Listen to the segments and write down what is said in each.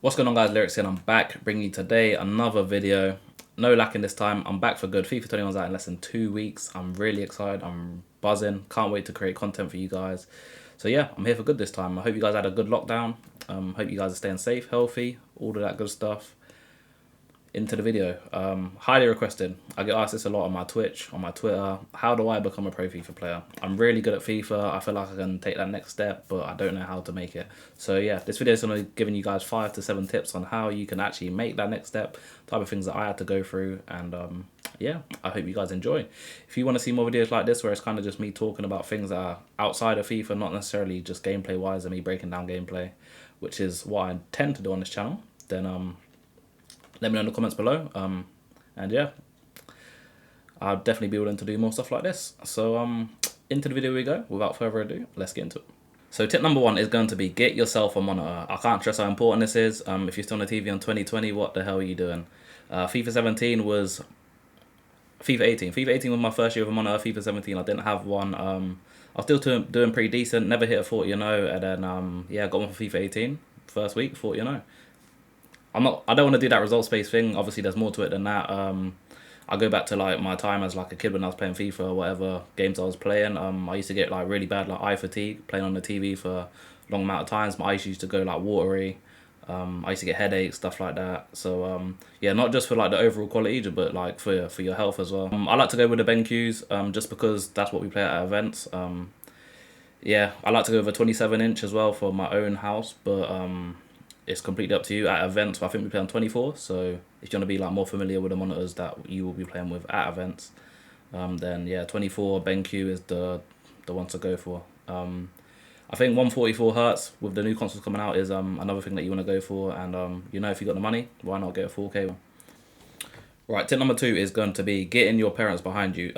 What's going on, guys? Lyrics here. I'm back bringing you today another video. No lacking this time. I'm back for good. FIFA 21's out in less than 2 weeks. I'm really excited. I'm buzzing. Can't wait to create content for you guys. So yeah, I'm here for good this time. I hope you guys had a good lockdown. Hope you guys are staying safe, healthy, all of that good stuff. Into the video. Highly requested. I get asked this a lot on my Twitch, on my Twitter. How do I become a pro FIFA player? I'm really good at FIFA. I feel like I can take that next step, but I don't know how to make it. So yeah, this video is going to be giving you guys 5 to 7 tips on how you can actually make that next step, type of things that I had to go through, and yeah, I hope you guys enjoy. If you want to see more videos like this where it's kind of just me talking about things that are outside of FIFA, not necessarily just gameplay wise and me breaking down gameplay, which is what I tend to do on this channel, then let me know in the comments below. And yeah, I'll definitely be willing to do more stuff like this. So into the video we go. Without further ado, let's get into it. So tip number 1 is going to be get yourself a monitor. I can't stress how important this is. If you're still on the TV on 2020, what the hell are you doing? FIFA 17 was... FIFA 18. FIFA 18 was my first year with a monitor. FIFA 17, I didn't have one. I was still doing pretty decent. Never hit a 40-0. And then, yeah, got one for FIFA 18. First week, 40-0. I don't want to do that results based thing. Obviously, there's more to it than that. I go back to like my time as like a kid when I was playing FIFA or whatever games I was playing. I used to get like really bad like eye fatigue playing on the TV for a long amount of times. My eyes used to go like watery. I used to get headaches, stuff like that. So yeah, not just for like the overall quality, but like for your health as well. I like to go with the BenQs just because that's what we play at events. Yeah, I like to go with a 27-inch as well for my own house, but it's completely up to you. At events, I think we play on 24, so if you want to be like more familiar with the monitors that you will be playing with at events, then yeah, 24 BenQ is the one to go for. I think 144 hertz with the new consoles coming out is another thing that you want to go for, and you know, if you got the money, why not get a 4K one? Right, tip number 2 is going to be getting your parents behind you.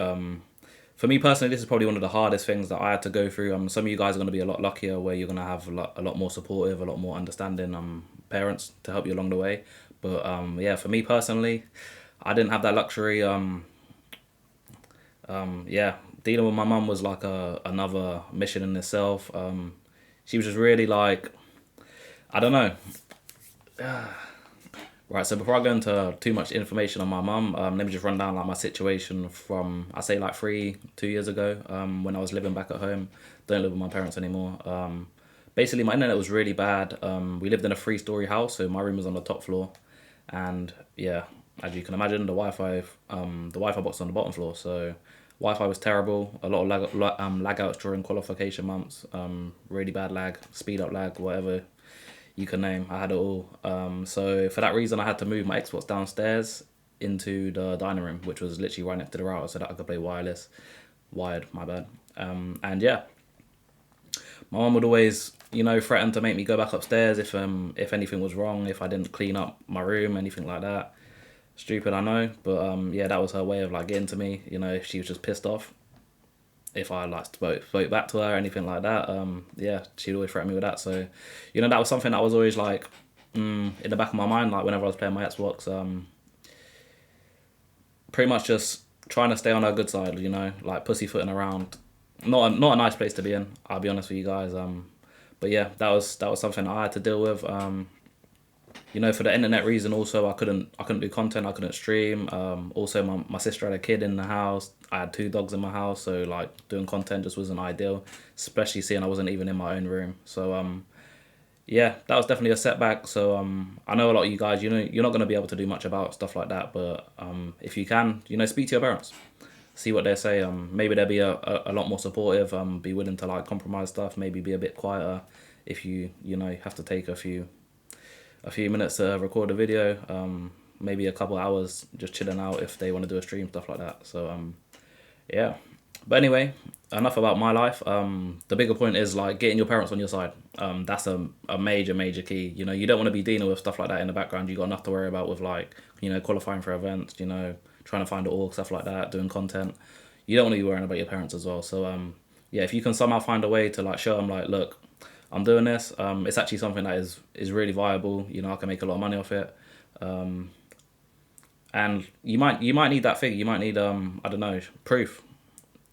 For me personally, this is probably one of the hardest things that I had to go through. Some of you guys are going to be a lot luckier where you're going to have a lot more supportive, a lot more understanding parents to help you along the way. But yeah, for me personally, I didn't have that luxury. Yeah, dealing with my mum was like another mission in itself. She was just really like, I don't know. Right, so before I go into too much information on my mum, let me just run down like my situation from, I say like 2 years ago, when I was living back at home. Don't live with my parents anymore. Basically, my internet was really bad. We lived in a 3-story house, so my room was on the top floor, and yeah, as you can imagine, the Wi-Fi box on the bottom floor. So Wi-Fi was terrible. A lot of lag outs during qualification months. Really bad lag, speed up lag, whatever you can name. I had it all. So for that reason, I had to move my Xbox downstairs into the dining room, which was literally right next to the router, so that I could play wired, my bad. And yeah, my mum would always, you know, threaten to make me go back upstairs if anything was wrong, if I didn't clean up my room, anything like that. Stupid, I know, but yeah, that was her way of like getting to me. You know, if she was just pissed off, if I like spoke back to her or anything like that, yeah, she'd always threaten me with that. So, you know, that was something that was always like in the back of my mind, like whenever I was playing my Xbox, pretty much just trying to stay on her good side, you know, like pussyfooting around. Not a nice place to be in, I'll be honest with you guys. But yeah, that was something I had to deal with. You know, for the internet reason, also I couldn't do content, I couldn't stream. Also, my sister had a kid in the house. I had 2 dogs in my house, so like doing content just wasn't ideal, especially seeing I wasn't even in my own room. So yeah, that was definitely a setback. So I know a lot of you guys, you know, you're not going to be able to do much about stuff like that, but if you can, you know, speak to your parents, see what they say. Maybe they'll be a lot more supportive. Be willing to like compromise stuff. Maybe be a bit quieter if you know, have to take a few minutes to record a video, maybe a couple hours just chilling out if they want to do a stream, stuff like that. So yeah, but anyway, enough about my life. The bigger point is like getting your parents on your side. That's a major key. You know, you don't want to be dealing with stuff like that in the background. You got enough to worry about with like, you know, qualifying for events, you know, trying to find an org, stuff like that, doing content. You don't want to be worrying about your parents as well. So yeah, if you can somehow find a way to like show them like, look, I'm doing this. It's actually something that is really viable. You know, I can make a lot of money off it. And you might need that thing. You might need I don't know, proof.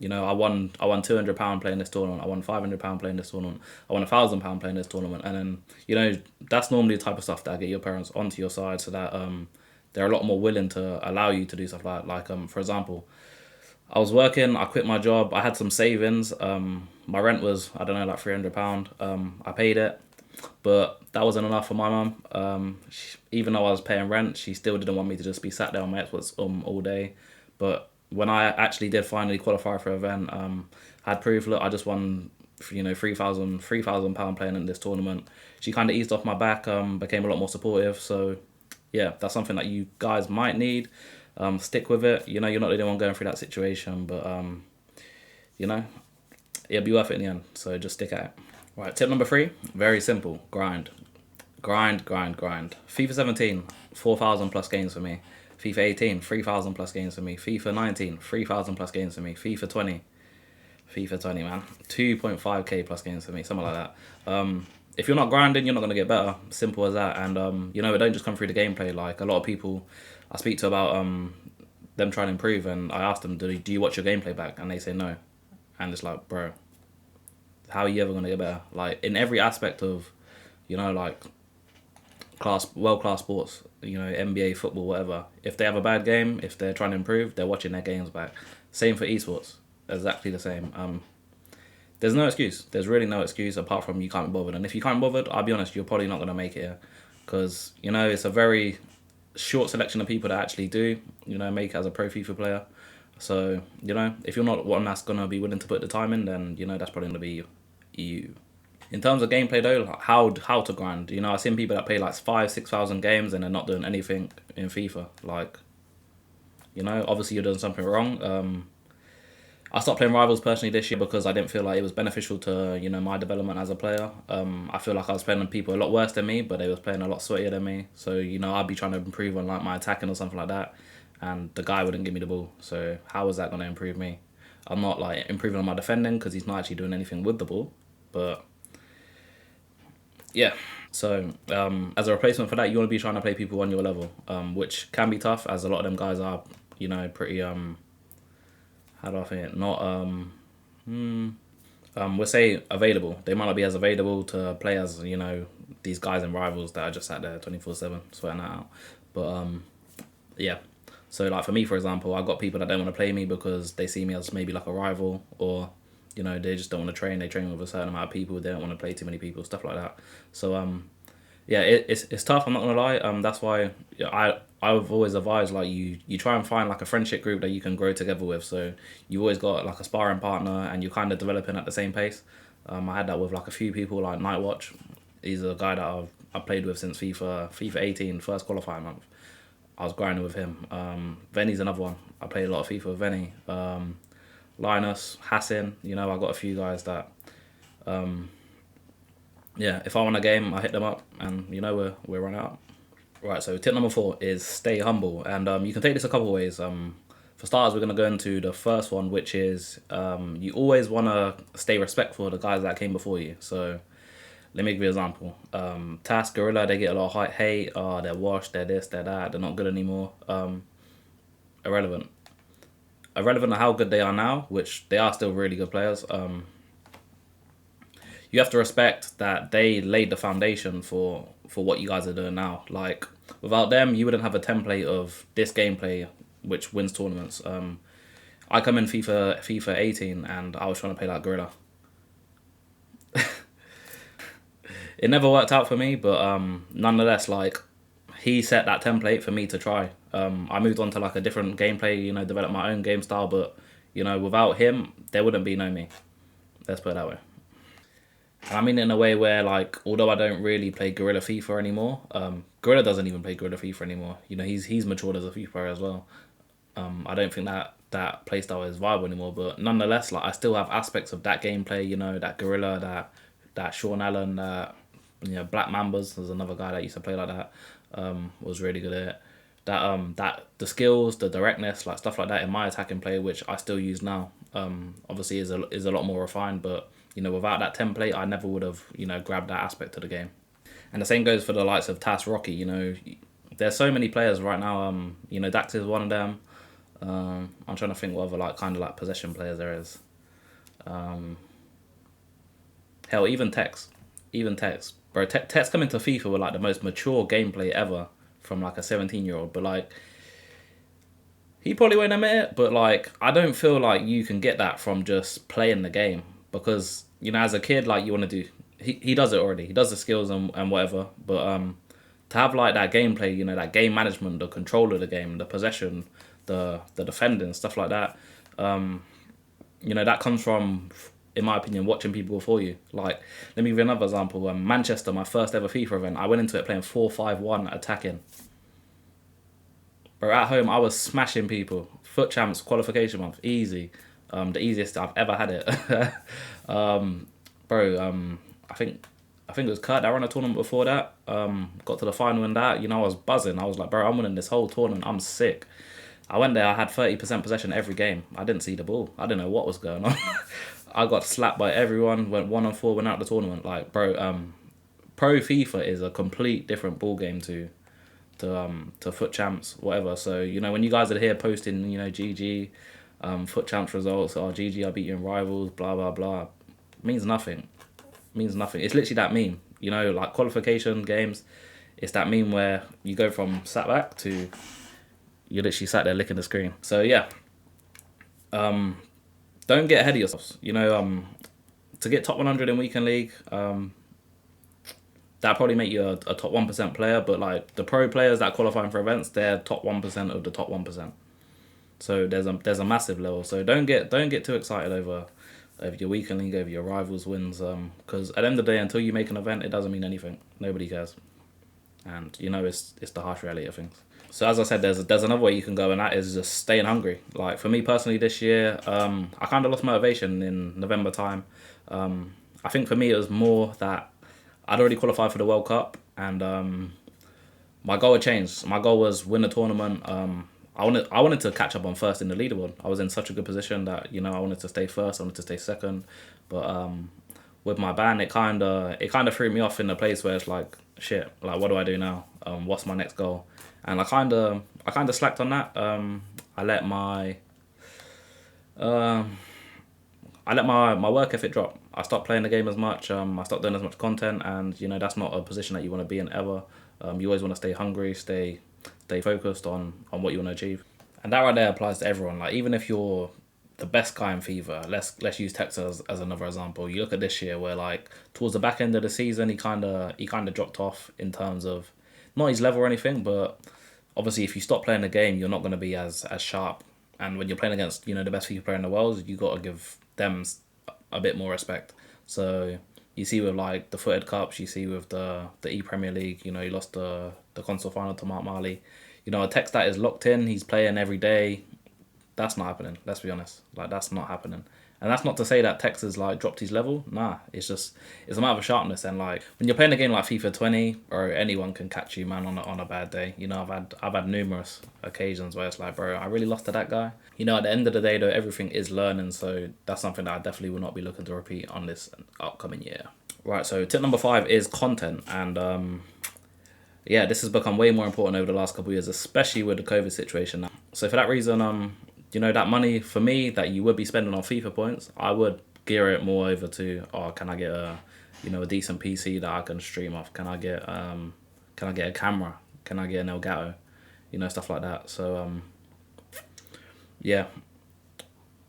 I won £200 playing this tournament. I won £500 playing this tournament. I won £1,000 playing this tournament. And then that's normally the type of stuff that get your parents onto your side, so that they're a lot more willing to allow you to do stuff like for example, I was working. I quit my job. I had some savings. My rent was, I don't know, like £300. I paid it, but that wasn't enough for my mum. Even though I was paying rent, she still didn't want me to just be sat there on my Xbox all day. But when I actually did finally qualify for an event, I had proof. Look, I just won, £3,000 playing in this tournament. She kind of eased off my back. Became a lot more supportive. So yeah, that's something that you guys might need. Stick with it. You're not the only one going through that situation, but you know, it'll be worth it in the end. So just stick at it. Right, tip number 3, very simple: grind, grind, grind, grind. FIFA 17, 4,000 plus games for me. FIFA 18, 3,000 plus games for me. FIFA 19, 3,000 plus games for me. FIFA 20, man, 2.5k plus games for me, something like that. If you're not grinding, you're not gonna get better. Simple as that. And it don't just come through the gameplay. Like a lot of people I speak to about them trying to improve, and I ask them, do you watch your gameplay back? And they say no. And it's like, bro, how are you ever gonna get better? Like in every aspect of, like world class sports, NBA, football, whatever. If they have a bad game, if they're trying to improve, they're watching their games back. Same for esports, exactly the same. There's no excuse. There's really no excuse apart from you can't be bothered. And if you can't be bothered, I'll be honest, you're probably not gonna make it here, because it's a very short selection of people that actually do, make it as a pro FIFA player. So, if you're not one that's gonna be willing to put the time in, then that's probably gonna be you. In terms of gameplay though, like how to grind, I've seen people that play like 5,000-6,000 games and they're not doing anything in FIFA. Like, obviously you're doing something wrong. I stopped playing Rivals personally this year because I didn't feel like it was beneficial to my development as a player. I feel like I was playing with people a lot worse than me, but they was playing a lot sweatier than me. So I'd be trying to improve on like my attacking or something like that, and the guy wouldn't give me the ball. So how is that going to improve me? I'm not like improving on my defending because he's not actually doing anything with the ball. But yeah, so as a replacement for that, you want to be trying to play people on your level, which can be tough, as a lot of them guys are pretty how do I think it? Not we'll say available. They might not be as available to play as these guys in Rivals that are just sat there 24/7 sweating that out. But yeah. So like for me, for example, I got people that don't want to play me because they see me as maybe like a rival, or they just don't want to train. They train with a certain amount of people. They don't want to play too many people, stuff like that. So yeah, it's tough. I'm not gonna lie. That's why I've always advised like you try and find like a friendship group that you can grow together with. So you've always got like a sparring partner, and you're kind of developing at the same pace. I had that with like a few people, like Nightwatch. He's a guy that I've played with since FIFA 18 first qualifying month. I was grinding with him. Venny's another one. I played a lot of FIFA with Venny. Linus, Hassan. I got a few guys that yeah, if I want a game, I hit them up, and we're running out. Right, so tip number 4 is stay humble, and you can take this a couple of ways. For starters, we're gonna go into the first one, which is you always wanna stay respectful of the guys that came before you. So let me give you an example. Task, Gorilla, they get a lot of hate. Oh, they're washed, they're this, they're that, they're not good anymore. Irrelevant. Irrelevant to how good they are now, which they are still really good players. You have to respect that they laid the foundation for what you guys are doing now. Like without them, you wouldn't have a template of this gameplay which wins tournaments. I come in FIFA 18 and I was trying to play like Gorilla. It never worked out for me, but nonetheless, like he set that template for me to try. I moved on to like a different gameplay, develop my own game style, but without him, there wouldn't be no me. Let's put it that way. And I mean in a way where, like, although I don't really play Guerrilla FIFA anymore, Guerrilla doesn't even play Guerrilla FIFA anymore. He's matured as a FIFA player as well. I don't think that playstyle is viable anymore. But nonetheless, like I still have aspects of that gameplay. That Guerrilla, that Sean Allen, that Black Mambas. There's another guy that used to play like that. Was really good at it. That the skills, the directness, like stuff like that in my attacking play, which I still use now. Obviously is a lot more refined, but without that template, I never would have, grabbed that aspect of the game. And the same goes for the likes of Tas Rocky. There's so many players right now. Dax is one of them. I'm trying to think what other like kind of like possession players there is. Hell, even Tex, bro. Tex coming to FIFA with like the most mature gameplay ever from like a 17-year-old, but like he probably won't admit it, but like I don't feel like you can get that from just playing the game because you know as a kid like you want to do he does it already. He does the skills and whatever, but to have like that gameplay, you know, that game management, the control of the game, the possession, the defending, stuff like that. You know, that comes from, in my opinion, watching people before you. Like, let me give you another example. Manchester, my first ever FIFA event, I went into it playing 4-5-1 attacking. Bro, at home, I was smashing people. Foot champs, qualification month, easy. The easiest I've ever had it. Bro, I think it was Kurt that ran a tournament before that. Got to the final in that. You know, I was buzzing. I was like, bro, I'm winning this whole tournament. I'm sick. I went there. I had 30% possession every game. I didn't see the ball. I didn't know what was going on. I got slapped by everyone. Went 1-4. Went out the tournament. Like, bro, pro FIFA is a complete different ball game to foot champs, whatever. So you know, when you guys are here posting, you know, GG, foot champs results, or GG, I beat you in rivals, blah blah blah, means nothing. Means nothing. It's literally that meme. You know, like qualification games. It's that meme where you go from sat back to you're literally sat there licking the screen. So yeah, don't get ahead of yourselves. You know, to get top 100 in weekend league, that probably make you a top 1% player. But like the pro players that qualifying for events, they're top 1% of the top 1%. So there's a massive level. So don't get too excited over your weekend league, over your rivals wins. Because at the end of the day, until you make an event, it doesn't mean anything. Nobody cares. And you know it's the harsh reality of things. So as I said, there's another way you can go, and that is just staying hungry. Like for me personally, this year, I kind of lost motivation in November time. I think for me it was more that I'd already qualified for the World Cup, and my goal had changed. My goal was win the tournament. I wanted to catch up on first in the leaderboard. I was in such a good position that you know I wanted to stay first. I wanted to stay second, but with my ban, it kind of threw me off in a place where it's like shit. Like what do I do now? What's my next goal? And I kind of slacked on that. I let my my work ethic drop. I stopped playing the game as much. I stopped doing as much content, and you know that's not a position that you want to be in ever. You always want to stay hungry, stay focused on what you want to achieve, and that right there applies to everyone. Like even if you're the best guy in FIFA, let's use Texas as another example. You look at this year where like towards the back end of the season, he kind of dropped off in terms of not his level or anything, but obviously if you stop playing the game, you're not going to be as sharp. And when you're playing against you know the best FIFA player in the world, you got to give them a bit more respect. So you see with like the footed cups, you see with the Premier League, you know, he lost the console final to Mark Marley. You know, a text that is locked in, he's playing every day. That's not happening. Let's be honest. Like that's not happening. And that's not to say that Tex has like dropped his level. Nah, it's a matter of sharpness. And like when you're playing a game like FIFA 20, or anyone can catch you, man, on a bad day. You know, I've had numerous occasions where it's like, bro, I really lost to that guy. You know, at the end of the day, though, everything is learning. So that's something that I definitely will not be looking to repeat on this upcoming year. Right. So tip number 5 is content, and yeah, this has become way more important over the last couple of years, especially with the COVID situation. So for that reason, you know, that money for me that you would be spending on FIFA points, I would gear it more over to, oh, can I get a decent PC that I can stream off? Can I get a camera? Can I get an Elgato? You know, stuff like that. So yeah,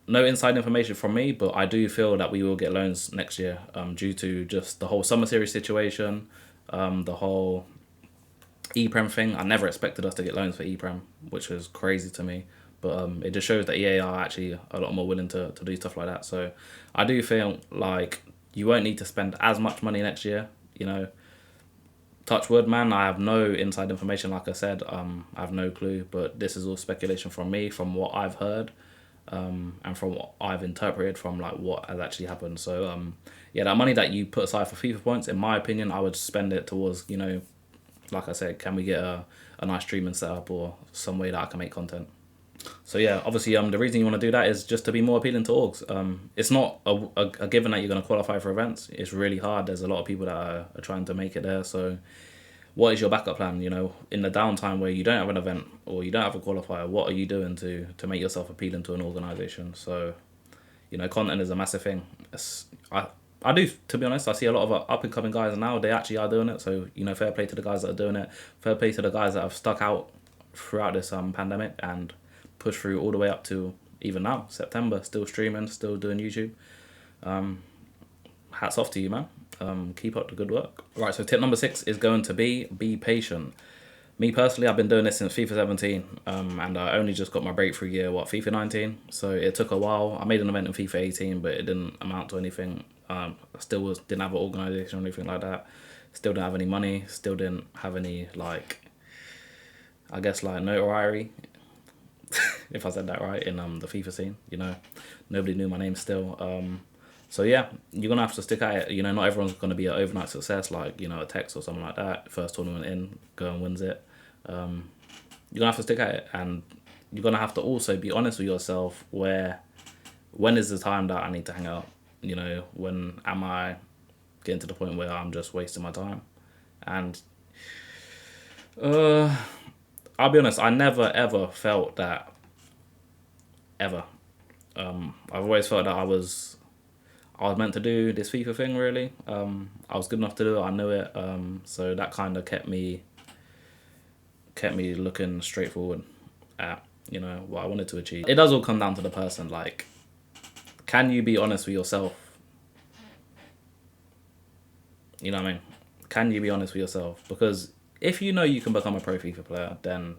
no inside information from me, but I do feel that we will get loans next year, due to just the whole summer series situation, the whole EPREM thing. I never expected us to get loans for EPREM, which was crazy to me. But it just shows that EA are actually a lot more willing to do stuff like that. So I do feel like you won't need to spend as much money next year. You know, touch wood, man. I have no inside information, like I said. I have no clue. But this is all speculation from me, from what I've heard, and from what I've interpreted from like what has actually happened. So yeah, that money that you put aside for FIFA points, in my opinion, I would spend it towards, you know, like I said, can we get a nice streaming setup or some way that I can make content? So yeah, obviously the reason you want to do that is just to be more appealing to orgs. It's not a given that you're going to qualify for events. It's really hard. There's a lot of people that are trying to make it there. So what is your backup plan? You know, in the downtime where you don't have an event or you don't have a qualifier, what are you doing to make yourself appealing to an organization? So, you know, content is a massive thing. I do, to be honest, I see a lot of up and coming guys now. They actually are doing it. So, you know, fair play to the guys that are doing it. Fair play to the guys that have stuck out throughout this pandemic and pushed through all the way up to even now, September, still streaming, still doing YouTube. Hats off to you, man. Keep up the good work. Right, so tip number 6 is going to be patient. Me personally, I've been doing this since FIFA 17, and I only just got my breakthrough year, FIFA 19? So it took a while. I made an event in FIFA 18, but it didn't amount to anything. I still didn't have an organisation or anything like that. Still didn't have any money. Still didn't have any, like, I guess, like, notoriety, if I said that right, in the FIFA scene. You know, nobody knew my name still. So yeah, you're gonna have to stick at it. You know, not everyone's gonna be an overnight success, like, you know, a Tex or something like that. First tournament in, go and wins it. You're gonna have to stick at it, and you're gonna have to also be honest with yourself. When is the time that I need to hang out? You know, when am I getting to the point where I'm just wasting my time? And I'll be honest, I never ever felt that ever. I've always felt that I was meant to do this FIFA thing, really. I was good enough to do it, I knew it. So that kind of kept me looking straight forward at, you know, what I wanted to achieve. It does all come down to the person. Like, can you be honest with yourself? You know what I mean? Can you be honest with yourself? Because if you know you can become a pro FIFA player, then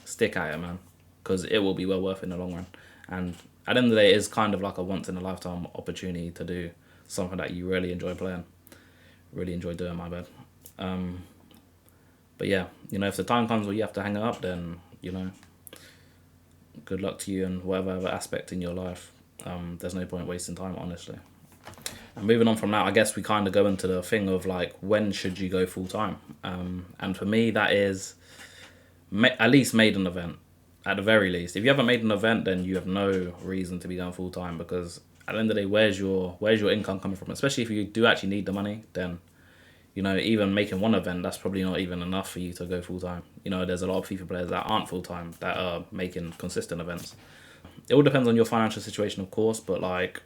stick at it, man. Because it will be well worth it in the long run. And at the end of the day, it's kind of like a once-in-a-lifetime opportunity to do something that you really enjoy playing. Really enjoy doing, my bad. But yeah, you know, if the time comes where you have to hang it up, then, you know, good luck to you in whatever other aspect in your life. There's no point wasting time, honestly. And moving on from that, I guess we kind of go into the thing of, like, when should you go full-time? And for me, that is at least made an event. At the very least, if you haven't made an event, then you have no reason to be going full time, because at the end of the day, where's your income coming from? Especially if you do actually need the money, then, you know, even making one event, that's probably not even enough for you to go full time. You know, there's a lot of FIFA players that aren't full time that are making consistent events. It all depends on your financial situation, of course, but, like,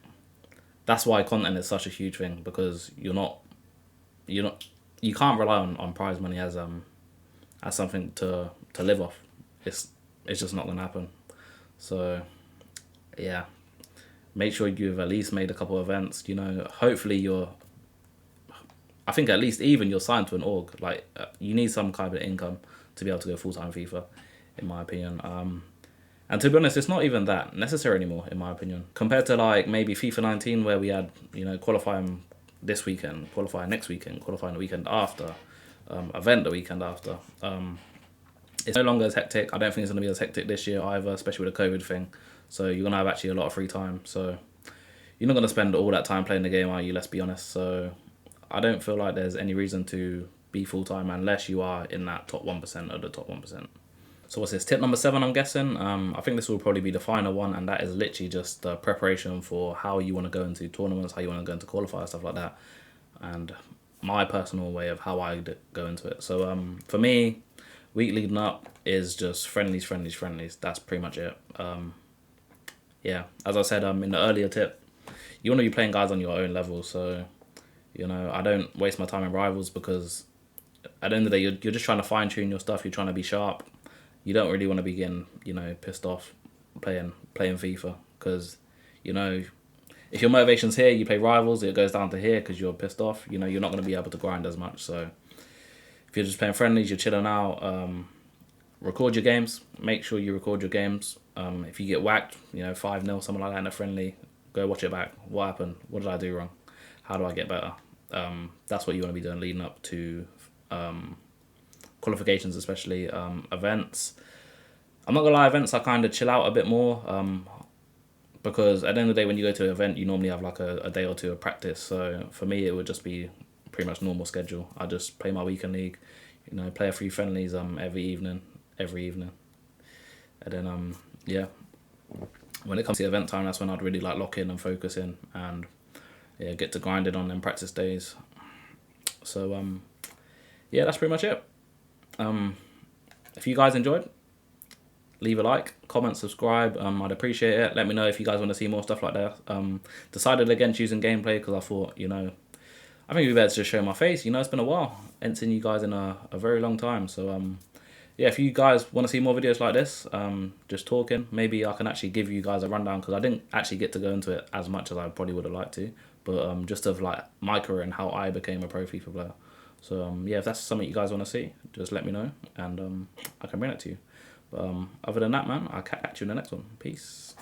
that's why content is such a huge thing, because you can't rely on prize money as something to live off. It's just not gonna happen. So yeah, make sure you've at least made a couple of events. You know, hopefully I think at least even you're signed to an org. Like, you need some kind of income to be able to go full-time FIFA, in my opinion. And to be honest, it's not even that necessary anymore, in my opinion, compared to, like, maybe FIFA 19, where we had, you know, qualifying this weekend, qualifying next weekend, qualifying the weekend after, event the weekend after. It's no longer as hectic. I don't think it's going to be as hectic this year either, especially with the COVID thing. So you're going to have actually a lot of free time. So you're not going to spend all that time playing the game, are you? Let's be honest. So I don't feel like there's any reason to be full-time unless you are in that top 1% of the top 1%. So what's this? Tip number 7, I'm guessing. I think this will probably be the final one, and that is literally just the preparation for how you want to go into tournaments, how you want to go into qualifiers, stuff like that. And my personal way of how I go into it. So for me, week leading up is just friendlies. That's pretty much it. Yeah, as I said in the earlier tip, you want to be playing guys on your own level. So, you know, I don't waste my time in rivals, because at the end of the day, you're just trying to fine tune your stuff. You're trying to be sharp. You don't really want to be getting, you know, pissed off playing FIFA, because, you know, if your motivation's here, you play rivals, it goes down to here because you're pissed off. You know, you're not going to be able to grind as much. So if you're just playing friendlies, you're chilling out, record your games. Make sure you record your games. If you get whacked, you know, 5-0, something like that in a friendly, go watch it back. What happened? What did I do wrong? How do I get better? That's what you want to be doing leading up to qualifications, especially events. I'm not gonna lie, events I kind of chill out a bit more, because at the end of the day, when you go to an event, you normally have like a day or two of practice. So for me, it would just be pretty much normal schedule. I just play my weekend league, you know, play a few friendlies every evening, and then yeah, when it comes to event time, that's when I'd really like lock in and focus in, and yeah, get to grinding on them practice days. So yeah, that's pretty much it. If you guys enjoyed, leave a like, comment, subscribe. I'd appreciate it. Let me know if you guys want to see more stuff like that. Decided against using gameplay because I thought, you know, I think it'd be better to just show my face. You know, it's been a while. Ain't seen you guys in a very long time. So yeah, if you guys want to see more videos like this, just talking, maybe I can actually give you guys a rundown because I didn't actually get to go into it as much as I probably would have liked to. But just of like my career and how I became a pro FIFA player. So yeah, if that's something you guys want to see, just let me know and I can bring it to you. But other than that, man, I'll catch you in the next one. Peace.